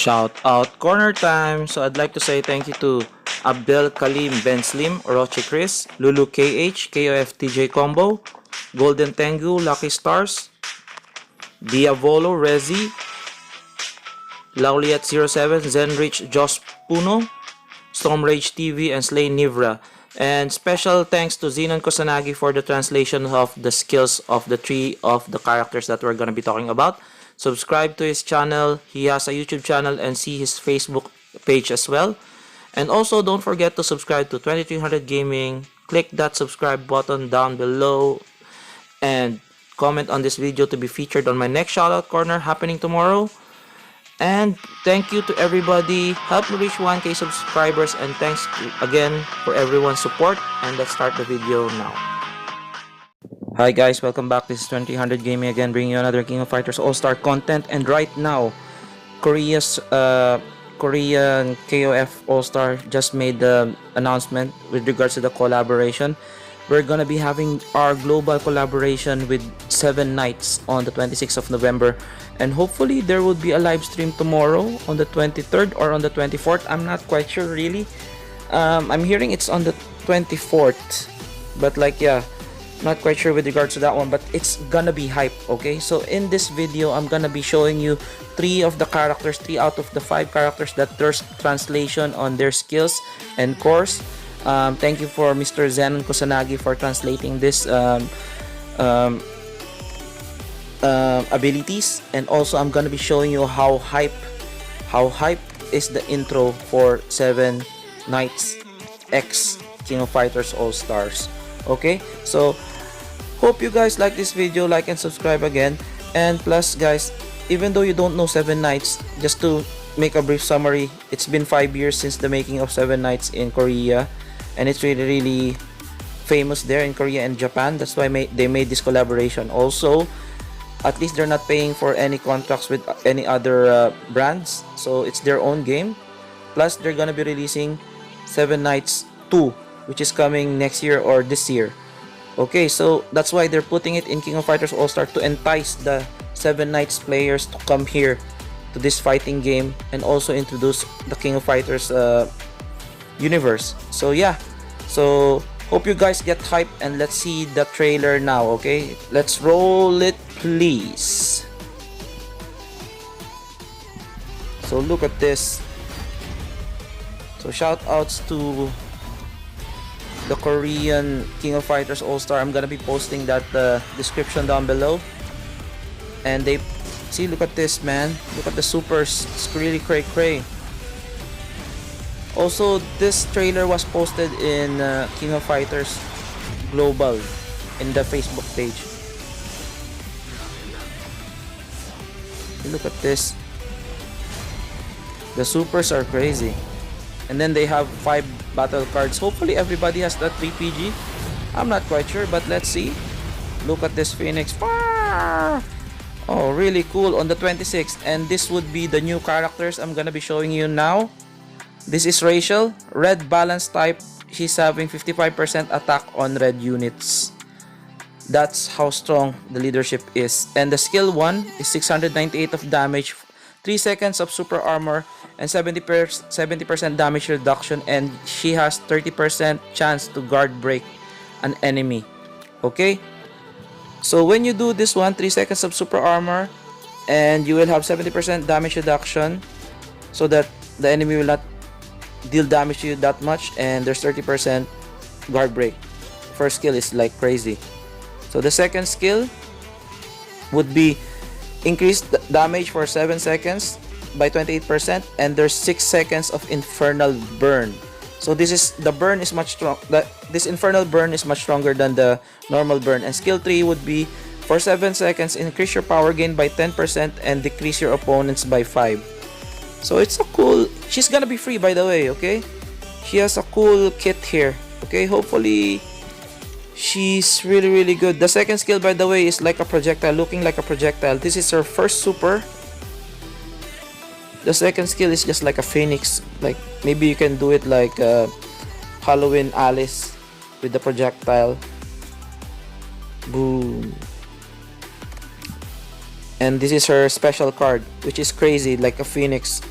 Shout out corner time. So I'd like to say thank you to Abdel Kalim Ben Slim, Orochi Chris, Lulu KH, KOF TJCOMBO, Golden Tengu, Lucky Stars, Diavolo Rezi, Lauliat07, Zenrich Jos Puno, Stormrage TV, and Slay Nivra. And special thanks to Zenon Kusanagi for the translation of the skills of the three of the characters that we're going to be talking about. Subscribe to his channel. He has a YouTube channel and see his Facebook page as well. And also don't forget to subscribe to 2300 Gaming. Click that subscribe button down below and comment on this video to be featured on my next shoutout corner happening tomorrow. And thank you to everybody. Help me reach 1K subscribers, and thanks again for everyone's support. And let's start the video now. Hi guys, welcome back. This is 2300 Gaming again, bringing you another King of Fighters All-Star content. And right now, Korean KOF All-Star just made the announcement with regards to the collaboration. We're gonna be having our global collaboration with 7 Nights on the 26th of November, and hopefully there will be a live stream tomorrow on the 23rd or on the 24th. I'm not quite sure really. I'm hearing it's on the 24th, but like, yeah, not quite sure with regards to that one, but it's gonna be hype. Okay, so in this video I'm gonna be showing you 3 of the characters, 3 out of the 5 characters that there's translation on their skills and course. Thank you for Mr. Zenon Kusanagi for translating this abilities, and also I'm gonna be showing you how hype is the intro for 7 Nights X King of Fighters All Stars. Okay, so hope you guys like this video, like and subscribe again. And plus guys, even though you don't know 7 Nights, just to make a brief summary, it's been 5 years since the making of 7 Nights in Korea, and it's really famous there in Korea and Japan. That's why they made this collaboration. Also, at least they're not paying for any contracts with any other brands, so it's their own game. Plus they're gonna be releasing 7 Nights 2, which is coming next year or this year. Okay, so that's why they're putting it in King of Fighters All-Star to entice the 7 Nights players to come here to this fighting game, and also introduce the King of Fighters universe. So yeah, so hope you guys get hype, and let's see the trailer now. Okay, let's roll it please. So look at this. So shout outs to the Korean King of Fighters All-Star. I'm gonna be posting that description down below. And they see, look at this, man, look at the supers. It's really cray. Also, this trailer was posted in King of Fighters Global in the Facebook page. Look at this. The supers are crazy. And then they have 5 battle cards. Hopefully everybody has that 3PG. I'm not quite sure, but let's see. Look at this Phoenix. Oh, really cool on the 26th. And this would be the new characters I'm gonna be showing you now. This is Rachel, red balance type. She's having 55% attack on red units. That's how strong the leadership is. And the skill 1 is 698 of damage, 3 seconds of super armor, and 70% damage reduction. And she has 30% chance to guard break an enemy. Okay, so when you do this one, 3 seconds of super armor, and you will have 70% damage reduction, so that the enemy will not deal damage to you that much, and there's 30% guard break. First skill is like crazy. So the second skill would be increased damage for 7 seconds by 28%, and there's 6 seconds of infernal burn. So the burn is much strong. This infernal burn is much stronger than the normal burn. And skill 3 would be for 7 seconds, increase your power gain by 10% and decrease your opponents by 5. So it's a cool. She's gonna be free, by the way. Okay, she has a cool kit here. Okay, hopefully she's really good. The second skill, by the way, is like a projectile, looking like a projectile. This is her first super. The second skill is just like a phoenix. Like maybe you can do it like Halloween Alice with the projectile. Boom. And this is her special card, which is crazy, like a phoenix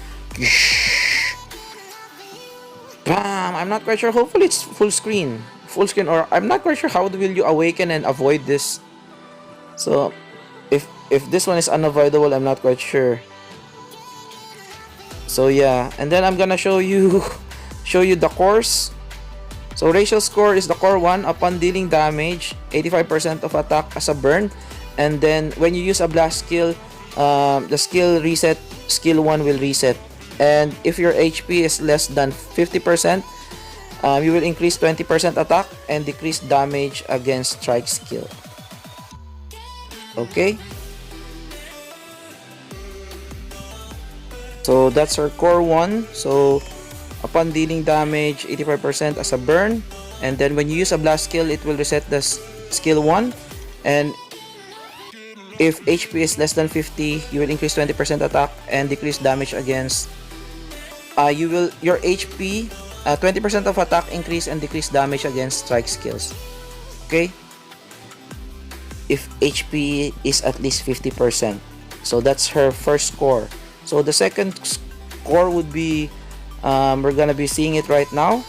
Bam! I'm not quite sure. Hopefully it's full screen. Full screen, or I'm not quite sure how will you awaken and avoid this. So if this one is unavoidable, I'm not quite sure. So yeah, and then I'm gonna show you the course. So racial score is the core 1 upon dealing damage, 85% of attack as a burn, and then when you use a blast skill, the skill reset, skill 1 will reset, and if your HP is less than 50%, you will increase 20% attack and decrease damage against strike skill. Okay, so that's our core 1. So upon dealing damage, 85% as a burn, and then when you use a blast skill, it will reset the skill 1, and if HP is less than 50, you will increase 20% attack and decrease damage against your HP, 20% of attack increase and decrease damage against strike skills. Okay, if HP is at least 50%. So that's her first score. So the second score would be, we're gonna be seeing it right now.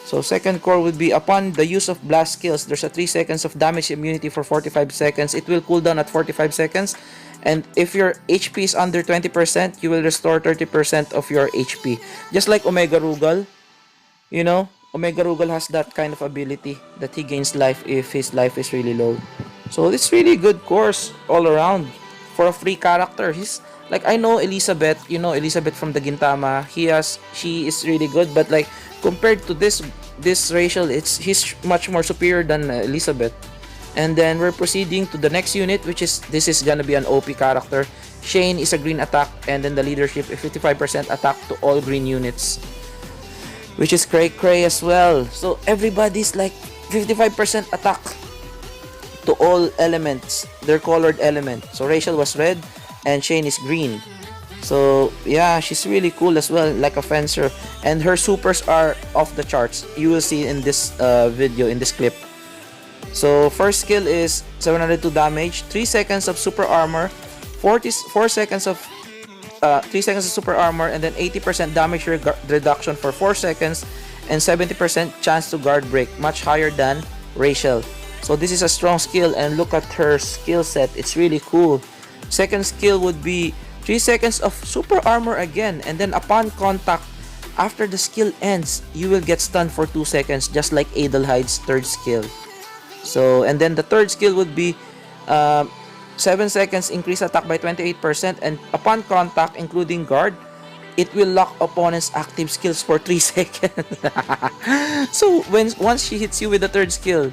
So second core would be upon the use of blast skills, there's a 3 seconds of damage immunity for 45 seconds. It will cool down at 45 seconds. And if your HP is under 20%, you will restore 30% of your HP. Just like Omega Rugal. You know, Omega Rugal has that kind of ability that he gains life if his life is really low. So it's really good course all around for a free character. He's like, I know Elizabeth, you know Elizabeth from the Gintama. She is really good, but like compared to this racial, he's much more superior than Elizabeth. And then we're proceeding to the next unit, which is, this is gonna be an OP character. Shane is a green attack, and then the leadership is 55% attack to all green units, which is cray as well. So everybody's like 55% attack to all elements, their colored element. So Rachel was red and Shane is green. So yeah, she's really cool as well, like a fencer, and her supers are off the charts. You will see in this video, in this clip. So first skill is 702 damage, 3 seconds of super armor, 4 seconds of 3 seconds of super armor, and then 80% damage reduction for 4 seconds, and 70% chance to guard break, much higher than Rachel. So this is a strong skill, and look at her skill set, it's really cool. Second skill would be 3 seconds of super armor again, and then upon contact, after the skill ends, you will get stunned for 2 seconds, just like Adelhide's third skill. So, and then the third skill would be 7 seconds increase attack by 28%, and upon contact, including guard, it will lock opponent's active skills for 3 seconds. So once she hits you with the third skill,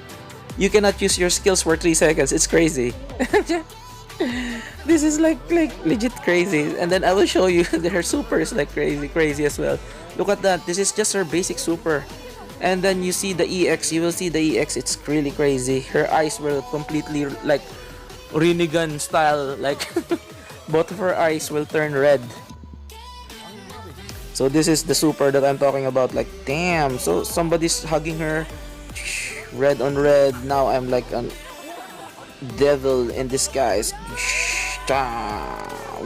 you cannot use your skills for 3 seconds. It's crazy. This is like legit crazy. And then I will show you that her super is like crazy as well. Look at that. This is just her basic super. And then you see the EX. You will see the EX. It's really crazy. Her eyes will completely like Rinnegan style. Like both of her eyes will turn red. So this is the super that I'm talking about. Like damn. So somebody's hugging her. Red on red. Now I'm like a devil in disguise.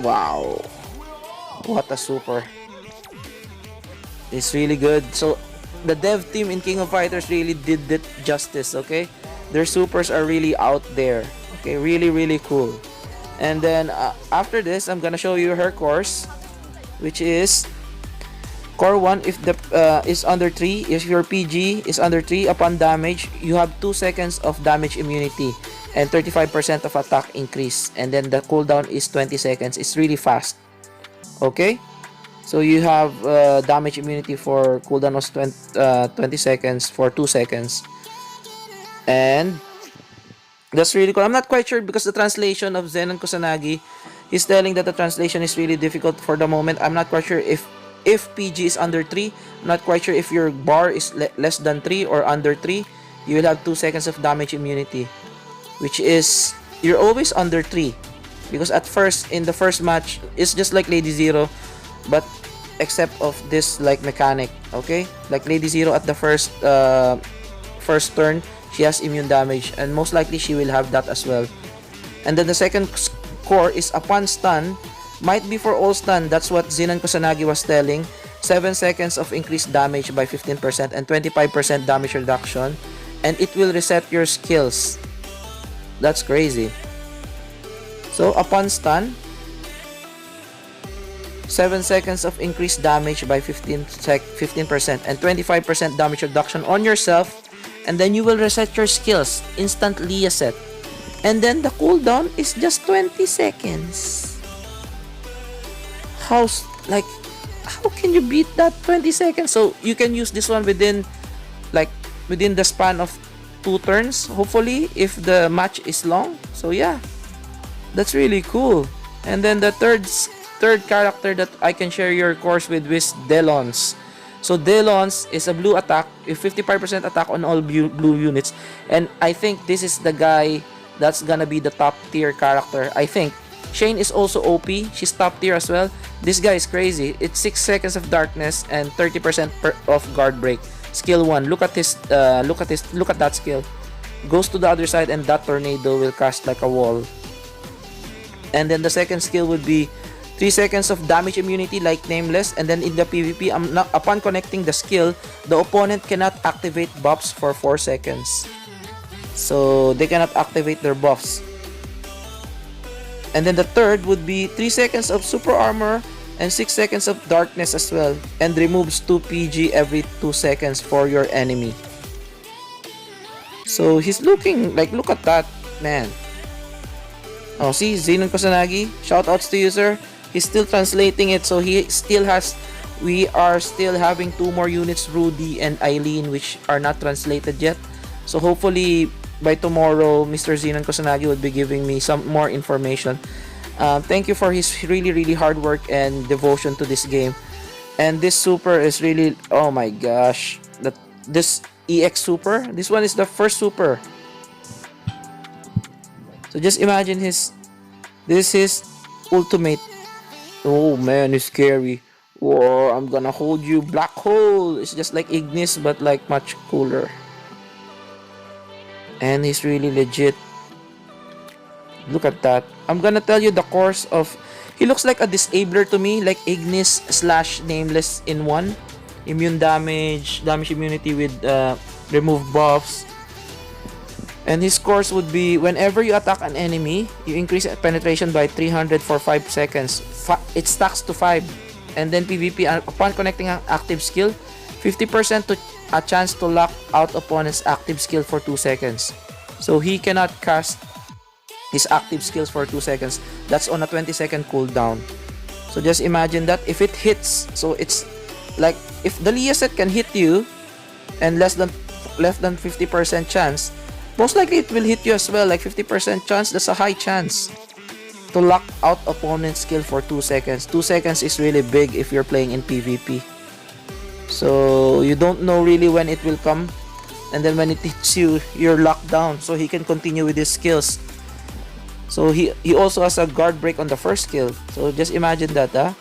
Wow. What a super. It's really good. So the dev team in King of Fighters really did it justice, okay? Their supers are really out there, okay? Really cool. And then after this, I'm gonna show you her course, which is core 1. If the is under 3, if your PG is under 3, upon damage, you have 2 seconds of damage immunity and 35% of attack increase, and then the cooldown is 20 seconds. It's really fast, okay? So you have damage immunity for cooldown was 20 seconds for 2 seconds. And that's really cool. I'm not quite sure because the translation of Zenon Kusanagi, he's telling that the translation is really difficult for the moment. I'm not quite sure if PG is under 3. I'm not quite sure if your bar is less than 3 or under 3. You will have 2 seconds of damage immunity, which is, you're always under 3. Because at first, in the first match, it's just like Lady Zero, but except of this like mechanic, okay? Like Lady Zero at the first turn, she has immune damage, and most likely she will have that as well. And then the second core is upon stun, Might be for all stun. That's what Zenon Kusanagi was telling. 7 seconds of increased damage by 15% and 25% damage reduction. And it will reset your skills. That's crazy. So upon stun, 7 seconds of increased damage by 15% and 25% damage reduction on yourself. And then you will reset your skills. Instantly reset. And then the cooldown is just 20 seconds. How can you beat that 20 seconds? So you can use this one within the span of 2 turns, hopefully, if the match is long. So yeah, that's really cool. And then the third character that I can share your course with is DELLONS. So DELLONS is a blue attack, a 55% attack on all blue units, and I think this is the guy that's gonna be the top tier character. I think Shane is also OP. She's top tier as well. This guy is crazy. It's 6 seconds of darkness and 30% of guard break. Skill 1. Look at that skill. Goes to the other side and that tornado will cast like a wall. And then the second skill would be 3 seconds of damage immunity like Nameless. And then in the PvP, upon connecting the skill, the opponent cannot activate buffs for 4 seconds. So they cannot activate their buffs. And then the third would be 3 seconds of super armor and 6 seconds of darkness as well, and removes 2 PG every 2 seconds for your enemy. So he's looking like, look at that, man. Oh, see, Zenon Kusanagi, shoutouts to you, sir. He's still translating it, so we are still having 2 more units, Rudy and EELIENE, which are not translated yet. So hopefully by tomorrow, Mr. Zenon Kusanagi would be giving me some more information. Thank you for his really hard work and devotion to this game. And this super is really, oh my gosh, this EX super, this one is the first super. So just imagine this is his ultimate. Oh man, it's scary. Whoa, I'm gonna hold you, black hole. It's just like Ignis but like much cooler. And he's really legit. Look at that. I'm gonna tell you the course of... He looks like a disabler to me, like Ignis / Nameless in one. Immune damage immunity with removed buffs. And his course would be, whenever you attack an enemy, you increase penetration by 300 for 5 seconds. It stacks to 5. And then PvP, upon connecting an active skill, 50% to a chance to lock out opponent's active skill for 2 seconds. So he cannot cast his active skills for 2 seconds. That's on a 20-second cooldown. So just imagine that if it hits, so it's like if the Leah set can hit you and less than 50% chance, most likely it will hit you as well, like 50% chance. That's a high chance to lock out opponent's skill for 2 seconds. 2 seconds is really big if you're playing in PvP. So you don't know really when it will come, and then when it hits you, you're locked down, so he can continue with his skills. So he also has a guard break on the first skill. So just imagine that, huh?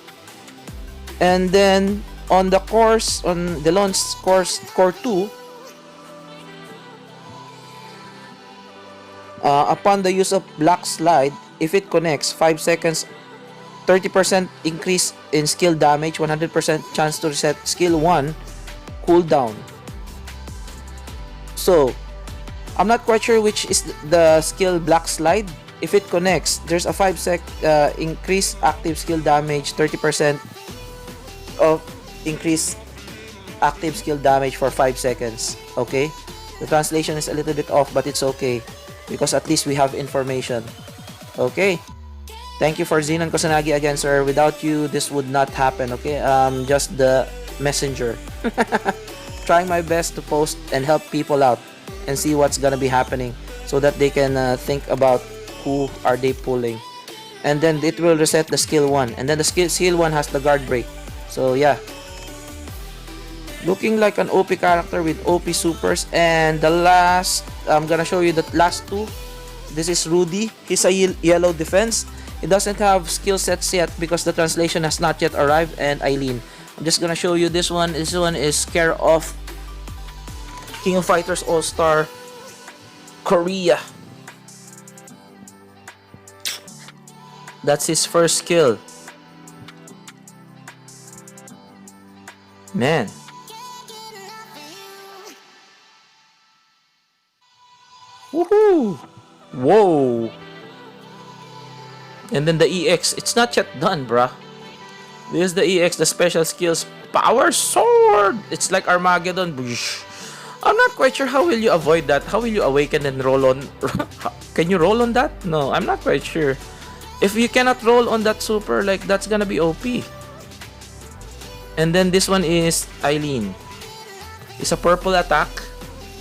And then on the course, on DELLONS course core 2, upon the use of black slide, if it connects, 5 seconds, 30% increase in skill damage, 100% chance to reset skill 1 cooldown. So I'm not quite sure which is the skill black slide. If it connects, there's a 5 sec increase active skill damage, 30% of increased active skill damage for 5 seconds. Okay, the translation is a little bit off, but it's okay because at least we have information. Okay, thank you for Zenon Kusanagi again, sir. Without you, this would not happen. Okay, just the messenger. Trying my best to post and help people out and see what's gonna be happening so that they can think about who are they pulling. And then it will reset the skill 1, and then the skill 1 has the guard break. So yeah, looking like an OP character with OP supers. And the last, I'm gonna show you the last 2. This is Rudy. He's a yellow defense. He doesn't have skill sets yet because the translation has not yet arrived. And EELIENE, I'm just gonna show you this one. This one is KOF, King of Fighters All-Star Korea. That's his first skill. Man. Woohoo! Whoa! And then the EX, it's not yet done, bruh. This is the EX, the special skills power sword. It's like Armageddon. I'm not quite sure how will you avoid that. How will you awaken and roll on? Can you roll on that? No, I'm not quite sure. If you cannot roll on that super, like, that's gonna be OP. And then this one is EELIENE. It's a purple attack,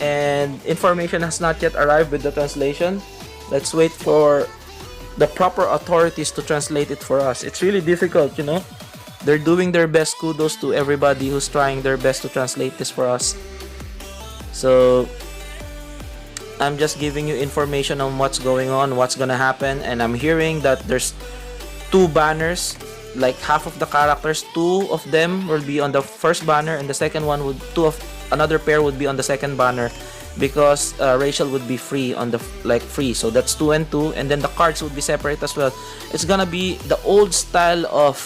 and information has not yet arrived with the translation. Let's wait for the proper authorities to translate it for us. It's really difficult, you know. They're doing their best. Kudos to everybody who's trying their best to translate this for us. So I'm just giving you information on what's going on, what's gonna happen, and I'm hearing that there's 2 banners, like half of the characters, 2 of them will be on the first banner, and the second one would another pair would be on the second banner, because Rachel would be free on the free. So that's 2 and 2, and then the cards would be separate as well. It's gonna be the old style of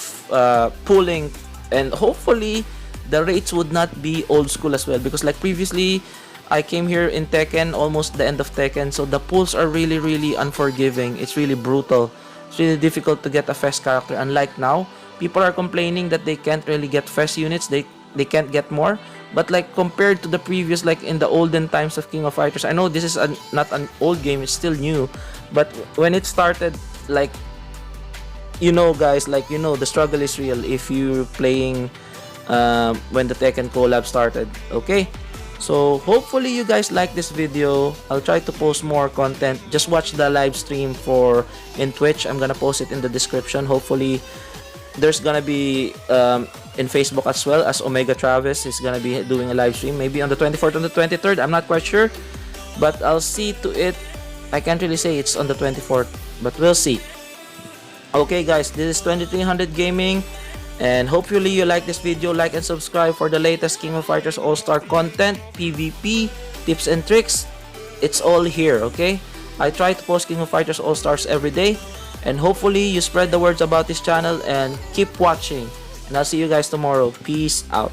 pulling, and hopefully the rates would not be old school as well, because like previously I came here in Tekken, almost the end of Tekken, so the pulls are really unforgiving. It's really brutal. It's really difficult to get a fast character. Unlike now, people are complaining that they can't really get fast units, they can't get more. But like compared to the previous, like in the olden times of King of Fighters, I know this is not an old game, it's still new, but when it started, like, you know guys, like, you know, the struggle is real if you're playing when the Tekken collab started. Okay, so hopefully you guys like this video. I'll try to post more content. Just watch the live stream in Twitch. I'm gonna post it in the description. Hopefully there's gonna be in Facebook as well, as Omega Travis is gonna be doing a live stream, maybe on the 24th and the 23rd. I'm not quite sure, but I'll see to it. I can't really say it's on the 24th, but we'll see. Okay guys, this is 2300 Gaming, and hopefully you like this video. Like and subscribe for the latest King of Fighters All-Star content, PvP, tips and tricks. It's all here, okay? I try to post King of Fighters All-Stars every day, and hopefully you spread the words about this channel and keep watching. And I'll see you guys tomorrow. Peace out.